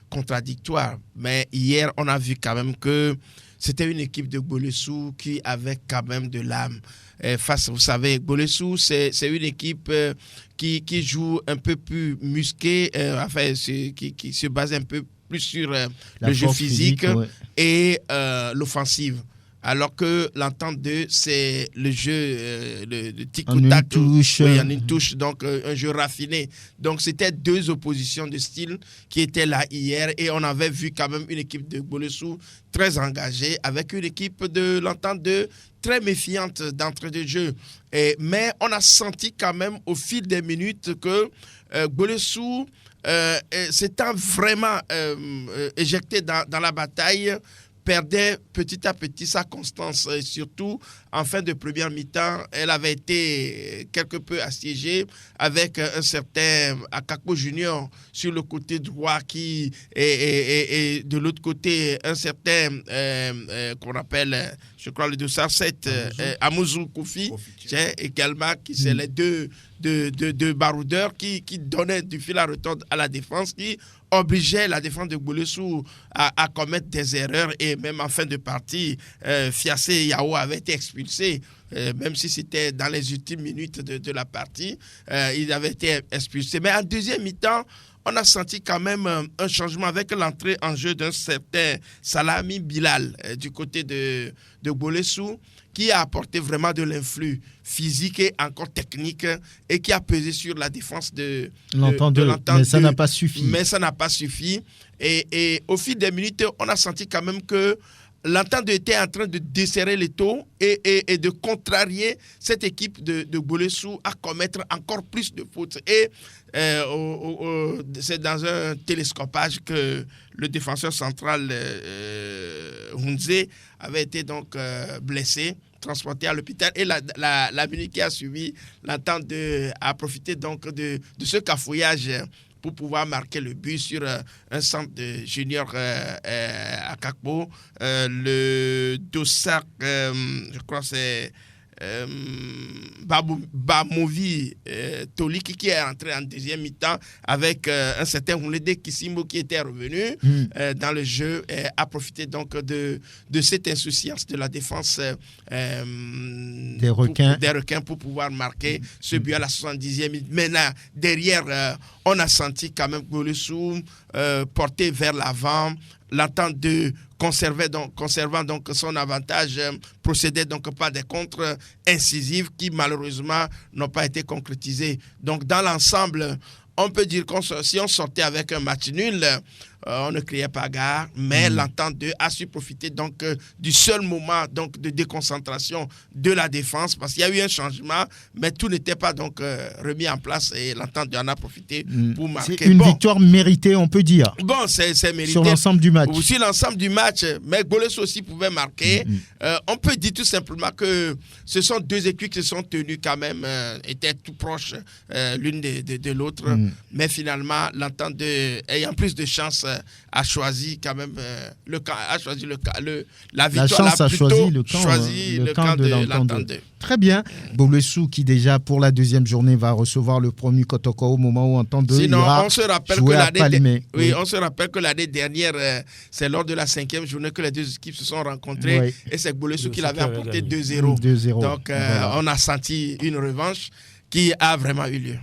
contradictoires. Mais hier, on a vu quand même que c'était une équipe de Gbolessou qui avait quand même de l'âme. Vous savez, Gbolessou, c'est une équipe qui joue un peu plus musqué, qui se base un peu plus sur le jeu physique ouais. Et l'offensive. Alors que l'entente 2, c'est le jeu, le tic-tac. En une touche, donc un jeu raffiné. Donc c'était deux oppositions de style qui étaient là hier. Et on avait vu quand même une équipe de Gbolessou très engagée, avec une équipe de l'entente 2 très méfiante d'entrée de jeu. Mais on a senti quand même au fil des minutes que Gbolessou s'étant vraiment éjecté dans la bataille, perdait petit à petit sa constance. Et surtout, en fin de première mi-temps, elle avait été quelque peu assiégée avec un certain Akakpo Junior sur le côté droit et de l'autre côté, un certain qu'on appelle, je crois, le 207, Amouzou Kofi, également, qui c'est les deux baroudeurs qui donnaient du fil à retordre à la défense, qui obligeait la défense de Gbolessou à commettre des erreurs. Et même en fin de partie, Fiassé Yao avait été expulsé, même si c'était dans les ultimes minutes de la partie, il avait été expulsé. Mais en deuxième mi-temps, on a senti quand même un changement avec l'entrée en jeu d'un certain Salami Bilal du côté de Gbolessou, qui a apporté vraiment de l'influx physique et encore technique et qui a pesé sur la défense de l'entente. Mais ça n'a pas suffi. Mais ça n'a pas suffi. Et au fil des minutes, on a senti quand même que l'entente était en train de desserrer les taux et de contrarier cette équipe de Gbolessou à commettre encore plus de fautes. Et c'est dans un télescopage que le défenseur central Hunze avait été donc blessé, transporté à l'hôpital, et la minute qui a suivi, l'entente a profité donc de ce cafouillage pour pouvoir marquer le but sur un centre de junior Akakpo. Le Dossak, je crois que c'est Bamovi Toliki qui est entré en deuxième mi-temps avec un certain Roulede Kissimbo qui était revenu dans le jeu, a profité donc de cette insouciance de la défense des requins pour pouvoir marquer ce but à la 70e minute. Maintenant, derrière, on a senti quand même Gbolessou porté vers l'avant. L'entente de conservant donc son avantage, procédait donc par des contres incisives qui malheureusement n'ont pas été concrétisées. Donc dans l'ensemble, on peut dire que si on sortait avec un match nul, on ne criait pas gare, mais l'entente 2 a su profiter donc du seul moment donc de déconcentration de la défense, parce qu'il y a eu un changement, mais tout n'était pas donc remis en place, et l'entente 2 en a profité pour marquer. C'est une victoire méritée, on peut dire. Bon, c'est mérité. Sur l'ensemble du match. Sur l'ensemble du match, mais Gbolessou aussi pouvait marquer. On peut dire tout simplement que ce sont deux équipes qui se sont tenues quand même, étaient tout proches l'une de l'autre, mais finalement, l'entente 2, ayant plus de chance, a choisi quand même la victoire. La chance a choisi le camp de l'entente 2. Très bien. Gbolessou qui déjà pour la deuxième journée va recevoir le premier Kotoko au moment où Entente 2 ira on se rappelle jouer à Palimé. On se rappelle que l'année dernière, c'est lors de la 5e journée que les deux équipes se sont rencontrées, et c'est Gbolessou qui l'avait emporté 2-0. 2-0. Donc on a senti une revanche qui a vraiment eu lieu.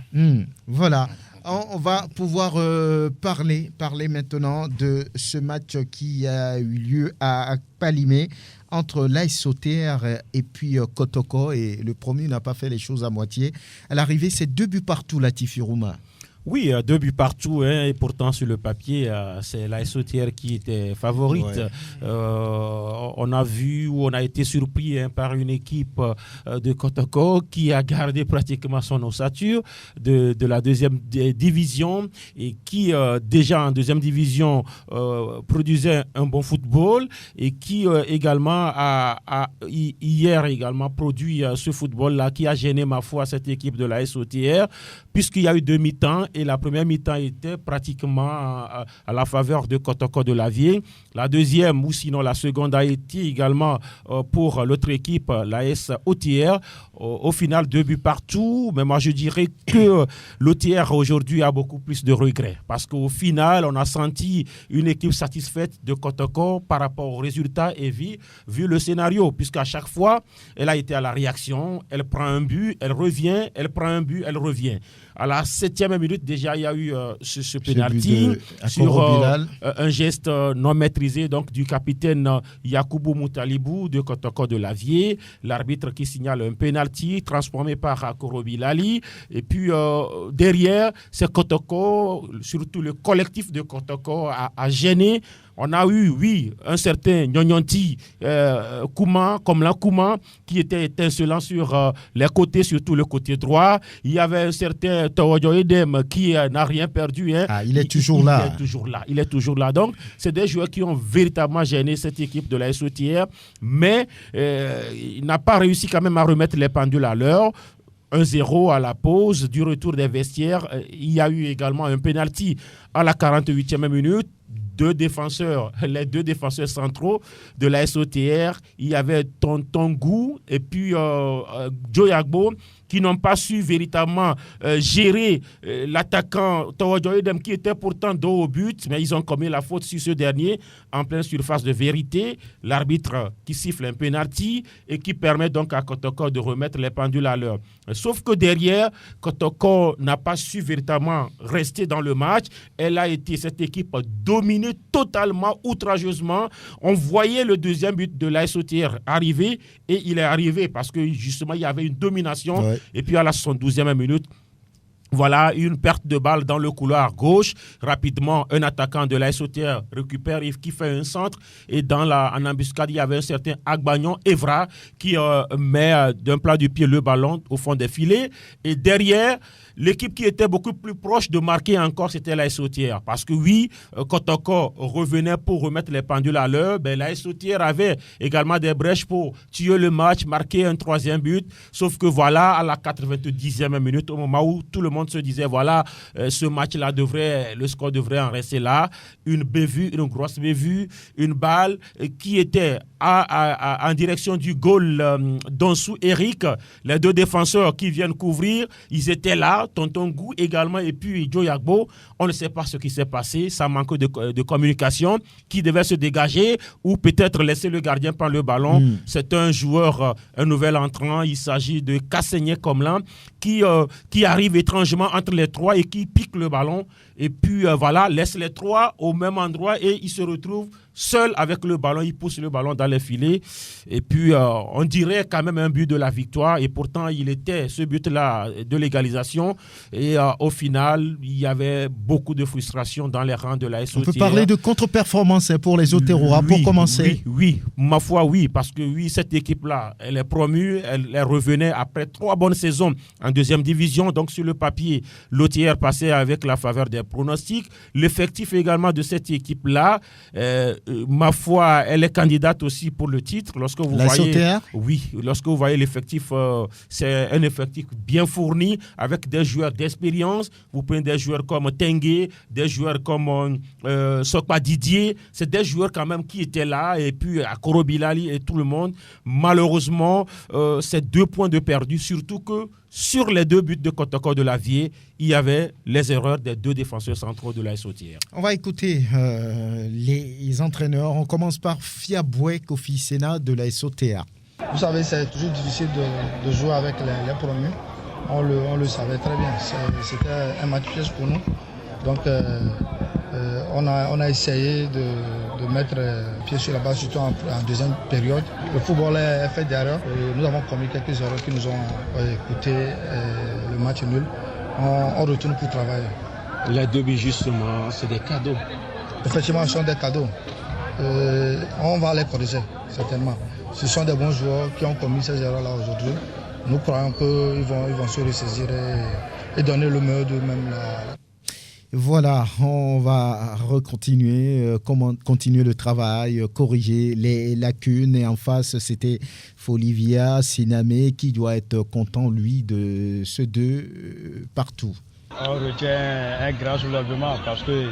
Voilà. On va pouvoir parler maintenant de ce match qui a eu lieu à Palimé entre l'AS OTR et puis Kotoko, et le premier n'a pas fait les choses à moitié. À l'arrivée, c'est 2 buts partout, Latifi Rouma. Oui, 2 buts partout, et pourtant sur le papier, c'est l'AS OTR qui était favorite. On a vu, ou on a été surpris par une équipe de Kotoko qui a gardé pratiquement son ossature de la deuxième division, et qui déjà en deuxième division produisait un bon football, et qui également a hier également produit ce football-là qui a gêné, ma foi, cette équipe de l'AS OTR, puisqu'il y a eu 2 mi-temps. et la première mi-temps était pratiquement à la faveur de Kotoko de Lavier. La deuxième, ou sinon la seconde, a été également pour l'autre équipe, l'AS OTR. Au final, 2 buts partout. Mais moi, je dirais que l'OTR aujourd'hui a beaucoup plus de regrets. Parce qu'au final, on a senti une équipe satisfaite de Kotoko par rapport au résultat et vu le scénario. Puisqu'à chaque fois, elle a été à la réaction. Elle prend un but, elle revient, elle prend un but, elle revient. À la 7e minute, déjà, il y a eu ce pénalty sur un geste non maîtrisé donc, du capitaine Yakubu Moutalibou de Kotoko de Lavier. L'arbitre qui signale un pénalty transformé par Akoro Bilali. Et puis, derrière, c'est Kotoko, surtout le collectif de Kotoko a gêné. On a eu, oui, un certain Nyonyonti Kouma, comme la Kouma, qui était étincelant sur les côtés, surtout le côté droit. Il y avait un certain Tawadjo Edem qui n'a rien perdu. Hein. Il est toujours là. Il est toujours là. Donc, c'est des joueurs qui ont véritablement gêné cette équipe de la SOTR, mais il n'a pas réussi quand même à remettre les pendules à l'heure. 1-0 à la pause du retour des vestiaires. Il y a eu également un penalty à la 48e minute. Les deux défenseurs centraux de la SOTR, il y avait Tonton Gou et puis Joe Agbo, qui n'ont pas su véritablement gérer l'attaquant Tawadjo Edem qui était pourtant dos au but, mais ils ont commis la faute sur ce dernier en pleine surface de vérité. L'arbitre qui siffle un penalty et qui permet donc à Kotoko de remettre les pendules à l'heure. Sauf que derrière, Kotoko n'a pas su véritablement rester dans le match. Cette équipe dominée totalement, outrageusement. On voyait le deuxième but de la SOTR arriver et il est arrivé parce que justement il y avait une domination. Ouais. Et puis à la 72e minute, voilà une perte de balle dans le couloir gauche. Rapidement, un attaquant de la SOTR récupère et qui fait un centre. Et en embuscade, il y avait un certain Agbagnon Evra qui met d'un plat du pied le ballon au fond des filets. Et derrière, l'équipe qui était beaucoup plus proche de marquer encore, c'était la SOTR. Parce que oui, Kotoko revenait pour remettre les pendules à l'heure. La SOTR avait également des brèches pour tuer le match, marquer un troisième but. Sauf que voilà, à la 90e minute, au moment où tout le monde se disait, voilà, ce match-là le score devrait en rester là. Une bévue, une grosse bévue, une balle qui était en direction du goal d'Onsou Eric. Les deux défenseurs qui viennent couvrir, ils étaient là. Tonton Gou également et puis Joe Yagbo. On ne sait pas ce qui s'est passé. Ça manque de communication qui devait se dégager ou peut-être laisser le gardien prendre le ballon. C'est un joueur, un nouvel entrant. Il s'agit de Kassenye Komlan qui arrive étrangement entre les trois et qui pique le ballon. Et puis laisse les trois au même endroit et il se retrouve seul avec le ballon. Il pousse le ballon dans les filets. Et puis on dirait quand même un but de la victoire. Et pourtant, il était ce but-là de l'égalisation. Et au final, il y avait beaucoup de frustration dans les rangs de la SOTR. On peut parler de contre-performance pour les Oteroa pour commencer. Oui, ma foi, oui. Parce que oui, cette équipe-là, elle est promue. Elle revenait après 3 bonnes saisons en deuxième division. Donc sur le papier, l'OTR passait avec la faveur des pronostics. L'effectif également de cette équipe-là, ma foi, elle est candidate aussi pour le titre. Lorsque vous voyez l'effectif, c'est un effectif bien fourni avec des joueurs d'expérience. Vous prenez des joueurs comme Tengue, des joueurs comme Sokpa Didier. C'est des joueurs quand même qui étaient là. Et puis Akoro Bilali et tout le monde. Malheureusement, c'est 2 points de perdu. Surtout que sur les 2 buts de Kotoko de Lavier, il y avait les erreurs des 2 défenseurs centraux de la SOTR. On va écouter les entraîneurs. On commence par Fiaboué Kofi Sena de la SOTR. Vous savez, c'est toujours difficile de jouer avec les promus. On le savait très bien. C'était un match piège pour nous. Donc, on a essayé de mettre pied sur la base, surtout en deuxième période. Le football est fait d'erreurs. Nous avons commis quelques erreurs qui nous ont coûté le match nul. On retourne pour travailler. Les 2 buts, justement, c'est des cadeaux. Effectivement, ce sont des cadeaux. On va les corriger, certainement. Ce sont des bons joueurs qui ont commis ces erreurs-là aujourd'hui. Nous croyons qu'ils vont se ressaisir et donner le meilleur d'eux-mêmes. Voilà, on va continuer le travail, corriger les lacunes. Et en face, c'était Folivia Siname qui doit être content, lui, de ce 2 partout. On retient un grand soulèvement parce que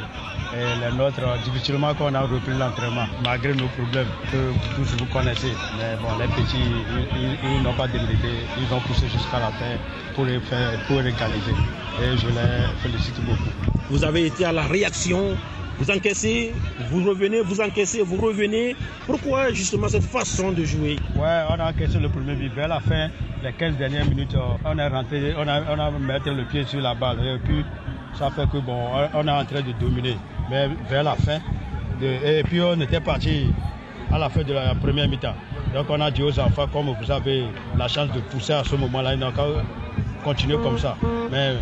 les nôtres, difficilement qu'on a repris l'entraînement, malgré nos problèmes que tous vous connaissez. Mais bon, les petits, ils n'ont pas démérité, ils ont poussé jusqu'à la fin pour égaliser. Et je les félicite beaucoup. Vous avez été à la réaction, vous encaissez, vous revenez, vous encaissez, vous revenez. Pourquoi justement cette façon de jouer? Ouais, on a encaissé le premier but. Vers la fin, les 15 dernières minutes, on est rentré, on a mis le pied sur la balle. Et puis, ça fait que bon, on est en train de dominer. Mais vers la fin, et puis on était parti à la fin de la première mi-temps. Donc on a dit aux enfants, comme vous avez la chance de pousser à ce moment-là, ils n'ont qu'à continuer comme ça. Mais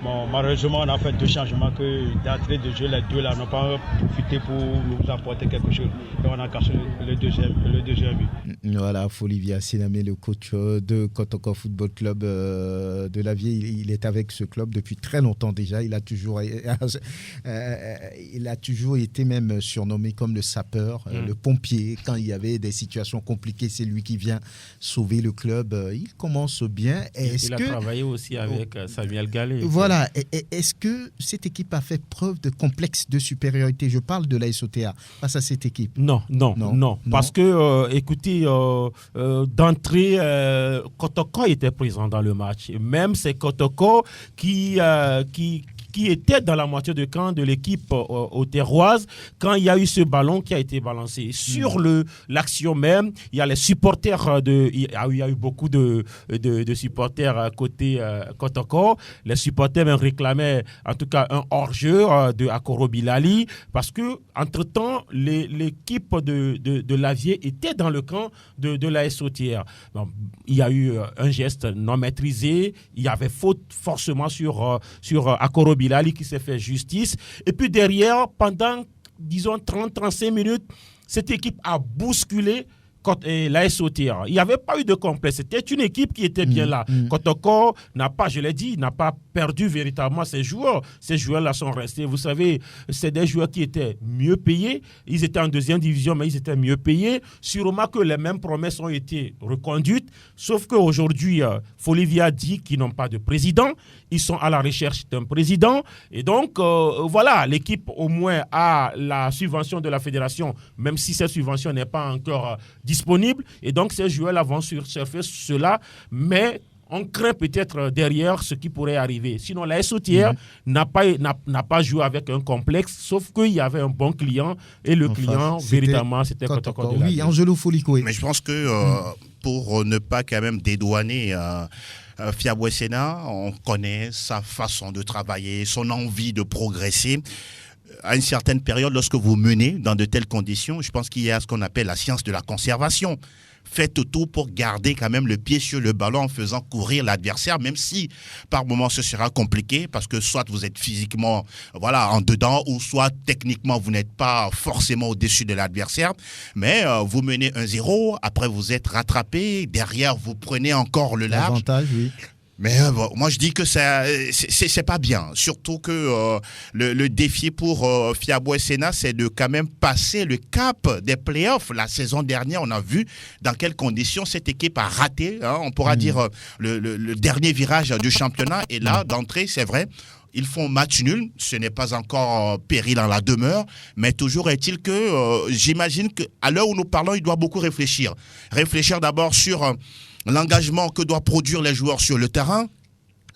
bon, malheureusement, on a fait 2 changements que d'entrée de jeu, les deux là n'ont pas profité pour nous apporter quelque chose. Et on a cassé le deuxième but. Voilà, Folivia Sinamé, le coach de Kotoko Football Club de Lavie. Il est avec ce club depuis très longtemps déjà. Il a toujours été même surnommé comme le sapeur, le pompier. Quand il y avait des situations compliquées, c'est lui qui vient sauver le club. Il commence bien. Il a travaillé aussi avec Samuel Gallet. Voilà. Est-ce que cette équipe a fait preuve de complexe de supériorité? Je parle de la SOTA face à cette équipe. Non. Parce que, écoutez, d'entrée, Kotoko était présent dans le match. Même c'est Kotoko qui était dans la moitié de camp de l'équipe au Terroise quand il y a eu ce ballon qui a été balancé. Sur l'action même, il y a les supporters, il y a eu beaucoup de supporters côté Kotoko. Les supporters même réclamaient en tout cas un hors-jeu de Akoro Bilali parce que entre-temps, l'équipe de Lavier était dans le camp de la SOTR. Donc, il y a eu un geste non maîtrisé, il y avait faute forcément sur Akoro Bilali qui s'est fait justice. Et puis derrière, pendant, disons, 30-35 minutes, cette équipe a bousculé la SOTR. Il n'y avait pas eu de complexe. C'était une équipe qui était bien là. Kotoko n'a pas, je l'ai dit, n'a pas perdu véritablement ses joueurs. Ces joueurs-là sont restés. Vous savez, c'est des joueurs qui étaient mieux payés. Ils étaient en 2e division, mais ils étaient mieux payés. Sûrement que les mêmes promesses ont été reconduites. Sauf qu'aujourd'hui, Folivia dit qu'ils n'ont pas de président. Ils sont à la recherche d'un président. Et donc, voilà, l'équipe au moins a la subvention de la fédération, même si cette subvention n'est pas encore disponible. Et donc, ces joueurs-là vont surfer cela. Mais on craint peut-être derrière ce qui pourrait arriver. Sinon, la SOTR n'a pas joué avec un complexe, sauf qu'il y avait un bon client. Et le client, véritablement, c'était Kotoko. Oui, Angelo Foliko. Mais je pense que pour ne pas quand même dédouaner Fiaboué Sena, on connaît sa façon de travailler, son envie de progresser. À une certaine période, lorsque vous menez dans de telles conditions, je pense qu'il y a ce qu'on appelle la science de la conservation. Faites tout pour garder quand même le pied sur le ballon en faisant courir l'adversaire, même si par moments ce sera compliqué parce que soit vous êtes physiquement en dedans ou soit techniquement vous n'êtes pas forcément au-dessus de l'adversaire. Mais vous menez 1-0, après vous êtes rattrapé, derrière vous prenez encore le large. L'avantage, oui. Mais moi je dis que c'est pas bien, surtout que le défi pour Fiaboué Sena, c'est de quand même passer le cap des playoffs. La saison dernière, on a vu dans quelles conditions cette équipe a raté, on pourra dire le dernier virage du championnat. Et là, d'entrée, c'est vrai, ils font match nul, ce n'est pas encore péril en la demeure, mais toujours est-il que j'imagine qu'à l'heure où nous parlons, il doit beaucoup réfléchir. Réfléchir d'abord sur l'engagement que doivent produire les joueurs sur le terrain,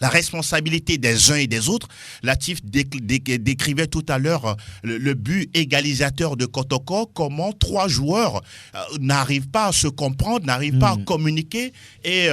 la responsabilité des uns et des autres. Latif décrivait tout à l'heure le but égalisateur de Kotoko, comment 3 joueurs n'arrivent pas à se comprendre, n'arrivent pas à communiquer, et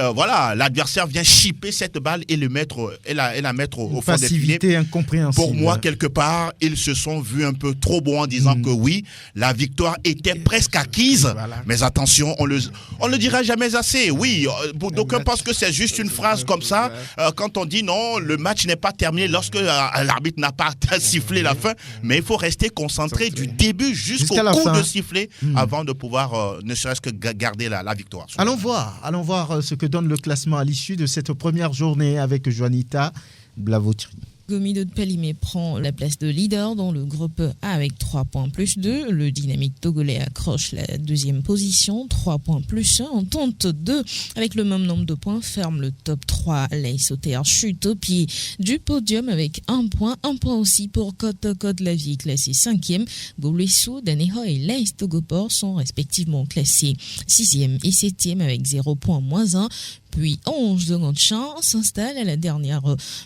l'adversaire vient chipper cette balle et la mettre au fond des filets. Passivité incompréhensible. Pour moi, quelque part, ils se sont vus un peu trop bons en disant que oui, la victoire était presque acquise, mais attention, on le dira jamais assez. Oui, d'aucuns pensent que c'est juste une phrase comme ça, quand on dit non, le match n'est pas terminé lorsque l'arbitre n'a pas sifflé la fin, mais il faut rester concentré du début jusqu'au coup de sifflet avant de pouvoir ne serait-ce que garder la victoire. Allons voir ce que donne le classement à l'issue de cette première journée avec Juanita Blavotri. Gomido de Palimé prend la place de leader dans le groupe A avec 3 points plus 2. Le Dynamique togolais accroche la deuxième position, 3 points plus 1. En tente 2 avec le même nombre de points, ferme le top 3. L'AS OTR chute au pied du podium avec 1 point. 1 point aussi pour Côte-la-Vie classé 5e. Goulesso, Daneho et l'AS Togoport sont respectivement classés 6e et 7e avec 0 points moins 1. Puis Ange de Gontchamp s'installe à la dernière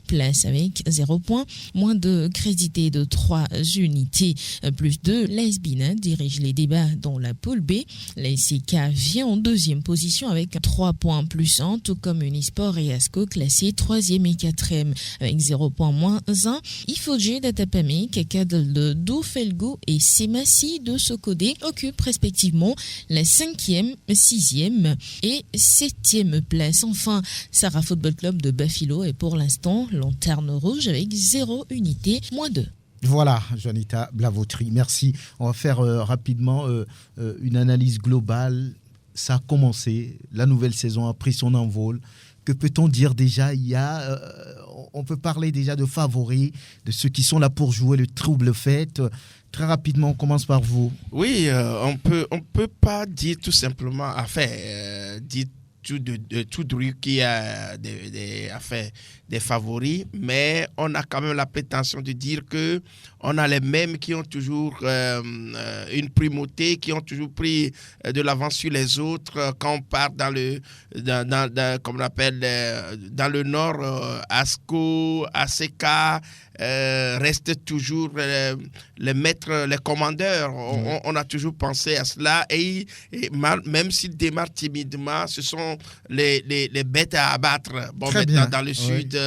place avec 0 points, moins de crédité de 3 unités, plus 2. L'AS Bina dirige les débats dans la poule B. L'AS CK vient en deuxième position avec 3 points plus 1, tout comme Unisport et Asco classés 3e et 4e avec 0 points moins 1. Ifodje d'Atapame, Kakadol de Doufelgo et Semassi de Sokodé occupent respectivement la 5e, 6e et 7e place. Enfin, Sarah Football Club de Bafilo est pour l'instant lanterne rouge avec 0 unité, moins 2. Voilà, Juanita Blavotri, merci. On va faire rapidement une analyse globale. Ça a commencé, la nouvelle saison a pris son envol. Que peut-on dire déjà? On peut parler déjà de favoris, de ceux qui sont là pour jouer le trouble fête. Très rapidement, on commence par vous. Oui, on peut pas dire tout simplement, dire tout Druy qui a des favoris, mais on a quand même la prétention de dire que on a les mêmes qui ont toujours une primauté, qui ont toujours pris de l'avance sur les autres. Quand on part dans comme on appelle dans le nord, Asco, ACK restent toujours les maîtres, les commandeurs. On a toujours pensé à cela et même s'ils démarrent timidement, ce sont les bêtes à abattre. Bon, très maintenant bien. dans le sud,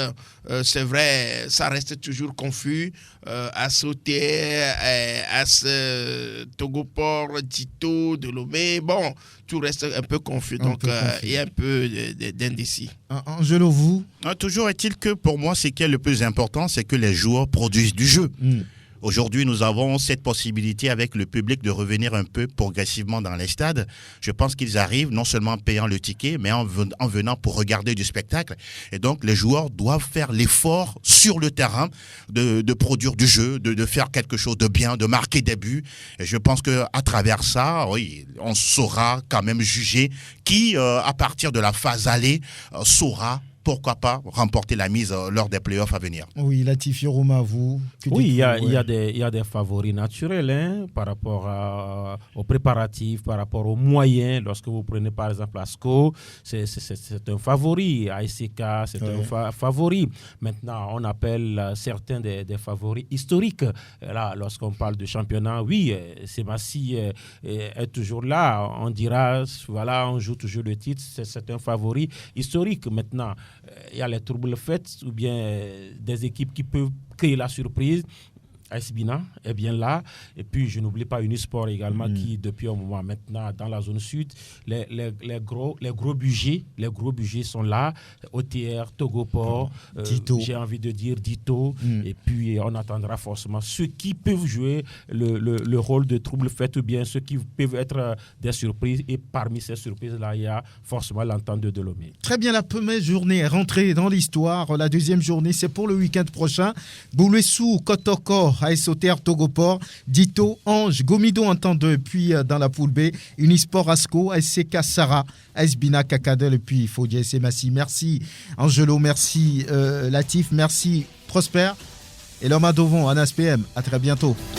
c'est vrai, ça reste toujours confus. À sauter, à Togoport, Dito, Delomé, bon, tout reste un peu confus. Donc, il y a un peu d'indécis. Angelo, vous? Toujours est-il que pour moi, ce qui est le plus important, c'est que les joueurs produisent du jeu. Aujourd'hui, nous avons cette possibilité avec le public de revenir un peu progressivement dans les stades. Je pense qu'ils arrivent non seulement en payant le ticket, mais en venant pour regarder du spectacle. Et donc, les joueurs doivent faire l'effort sur le terrain de produire du jeu, de faire quelque chose de bien, de marquer des buts. Et je pense qu'à travers ça, oui, on saura quand même juger qui, à partir de la phase aller, saura pourquoi pas remporter la mise lors des playoffs à venir. Oui, Latif Yoroma, vous? Oui, il y a des favoris naturels par rapport aux préparatifs, par rapport aux moyens. Lorsque vous prenez par exemple Asco, c'est un favori. ASK, c'est un favori. Maintenant, on appelle certains des favoris historiques. Là, lorsqu'on parle de championnat, oui, Semassi est toujours là. On dira, voilà, on joue toujours le titre. C'est un favori historique. Maintenant, il y a les troubles faits ou bien des équipes qui peuvent créer la surprise. AS Bina est bien là. Et puis, je n'oublie pas Unisport également qui, depuis un moment maintenant, dans la zone sud, les gros budgets sont là. OTR, Togoport, j'ai envie de dire Dito. Et puis, on attendra forcément ceux qui peuvent jouer le rôle de trouble fait ou bien ceux qui peuvent être des surprises. Et parmi ces surprises-là, il y a forcément l'entente de Delomé. Très bien, la première journée est rentrée dans l'histoire. La deuxième journée, c'est pour le week-end prochain. Goulesso, Kotoko, AS OTR, Togoport, Dito, Ange, Gomido en temps 2, puis dans la poule B, Unisport, Asco, ASCK, Sarah, AS Bina, Kakadel, et puis Fodje, Semassi. Merci Angelo, merci Latif, merci Prosper et l'homme à Dovon, Anas PM. À très bientôt.